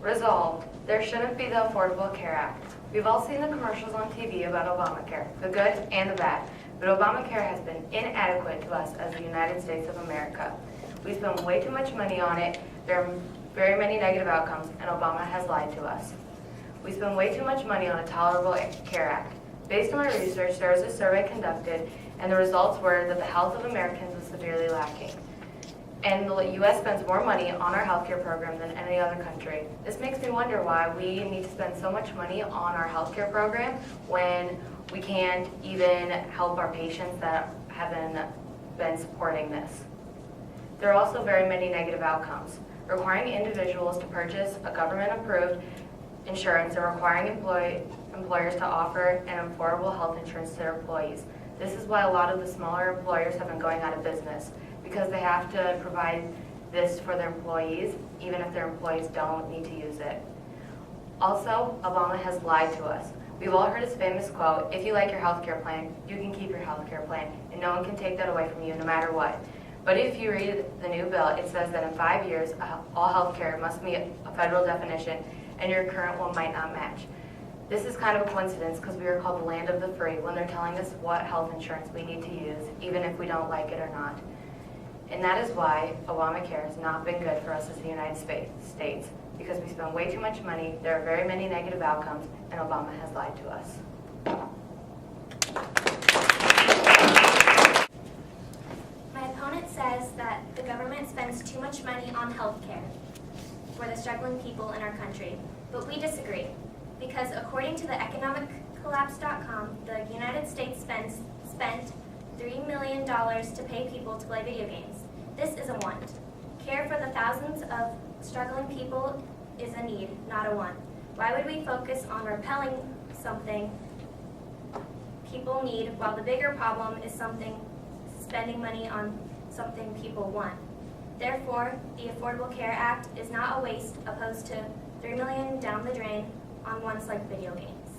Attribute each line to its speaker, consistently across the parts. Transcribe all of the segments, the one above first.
Speaker 1: Resolved, there shouldn't be the Affordable Care Act. We've all seen the commercials on TV about Obamacare, the good and the bad, but Obamacare has been inadequate to us as the United States of America. We spend way too much money on it, there are very many negative outcomes, and Obama has lied to us. We spend way too much money on a Tolerable Care Act. Based on my research, there was a survey conducted, and the results were that the health of Americans was severely lacking. And the U.S. spends more money on our healthcare program than any other country. This makes me wonder why we need to spend so much money on our healthcare program when we can't even help our patients that haven't been supporting this. There are also very many negative outcomes. Requiring individuals to purchase a government-approved insurance and requiring employers to offer an affordable health insurance to their employees. This is why a lot of the smaller employers have been going out of business, because they have to provide this for their employees, even if their employees don't need to use it. Also, Obama has lied to us. We've all heard his famous quote, "If you like your health care plan, you can keep your health care plan, and no one can take that away from you no matter what." But if you read the new bill, it says that in 5 years, all health care must meet a federal definition, and your current one might not match. This is kind of a coincidence because we are called the land of the free when they're telling us what health insurance we need to use, even if we don't like it or not. And that is why Obamacare has not been good for us as the United States, because we spend way too much money, there are very many negative outcomes, and Obama has lied to us.
Speaker 2: My opponent says that the government spends too much money on health care for the struggling people in our country, but we disagree, because according to the economiccollapse.com, the United States spent $3 million to pay people to play video games. This is a want. Care for the thousands of struggling people is a need, not a want. Why would we focus on repelling something people need while the bigger problem is spending money on something people want? Therefore, the Affordable Care Act is not a waste opposed to $3 million down the drain on wants like video games.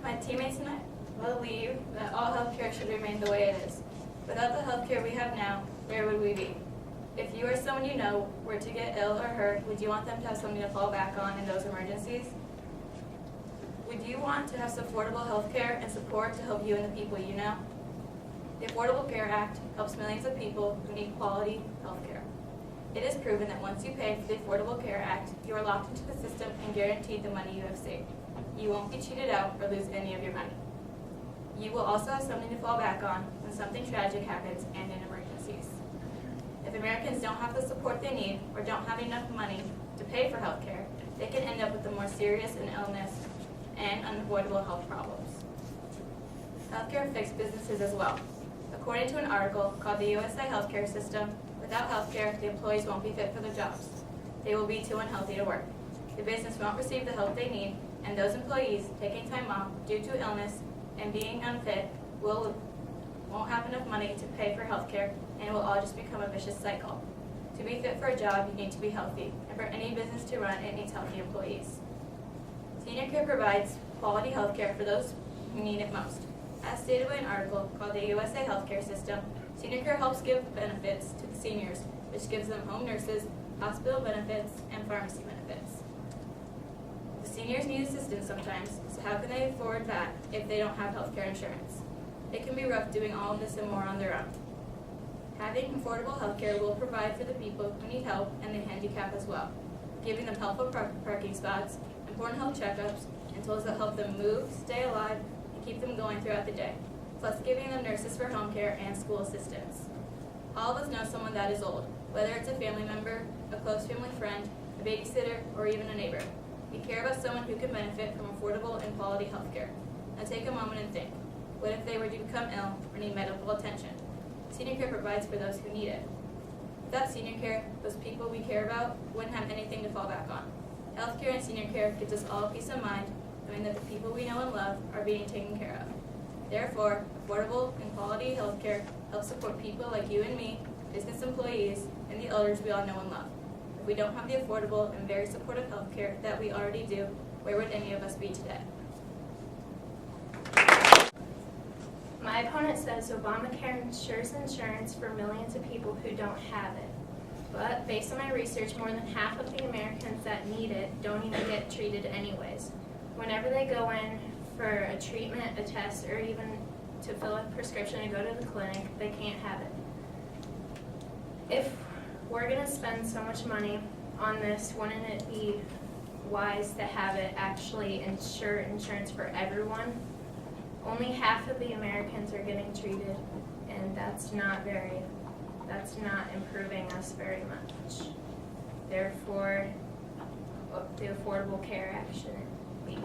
Speaker 3: My teammates and I believe that all healthcare should remain the way it is. Without the healthcare we have now, where would we be? If you or someone you know were to get ill or hurt, would you want them to have something to fall back on in those emergencies? Would you want to have affordable healthcare and support to help you and the people you know? The Affordable Care Act helps millions of people who need quality healthcare. It is proven that once you pay for the Affordable Care Act, you are locked into the system and guaranteed the money you have saved. You won't be cheated out or lose any of your money. You will also have something to fall back on when something tragic happens and in emergencies. If Americans don't have the support they need or don't have enough money to pay for health care, they can end up with the more serious illness and unavoidable health problems. Healthcare affects businesses as well. According to an article called the USA Healthcare System, without healthcare, the employees won't be fit for the jobs. They will be too unhealthy to work. The business won't receive the help they need, and those employees taking time off due to illness and being unfit won't have enough money to pay for health care, and it will all just become a vicious cycle. To be fit for a job, you need to be healthy, and for any business to run, it needs healthy employees. Senior care provides quality health care for those who need it most. As stated by an article called the USA Healthcare System, senior care helps give benefits to the seniors, which gives them home nurses, hospital benefits, and pharmacy benefits. The seniors need assistance sometimes, so how can they afford that if they don't have health care insurance? It can be rough doing all of this and more on their own. Having affordable health care will provide for the people who need help and the handicapped as well, giving them helpful parking spots, important health checkups, and tools that help them move, stay alive, and keep them going throughout the day, plus giving them nurses for home care and school assistance. All of us know someone that is old, whether it's a family member, a close family friend, a babysitter, or even a neighbor. We care about someone who can benefit from affordable and quality health care. Now take a moment and think. What if they were to become ill or need medical attention? Senior care provides for those who need it. Without senior care, those people we care about wouldn't have anything to fall back on. Health care and senior care gives us all peace of mind, knowing that the people we know and love are being taken care of. Therefore, affordable and quality health care helps support people like you and me, business employees, and the elders we all know and love. If we don't have the affordable and very supportive health care that we already do, where would any of us be today?
Speaker 4: My opponent says Obamacare ensures insurance for millions of people who don't have it. But But based on my research, more than half of the Americans that need it don't even get treated anyways. Whenever they go in for a treatment, a test, or even to fill a prescription and go to the clinic, they can't have it. If we're gonna spend so much money on this, wouldn't it be wise to have it actually insure insurance for everyone? Only half of the Americans are getting treated, and that's not improving us very much. Therefore, the Affordable Care Act shouldn't be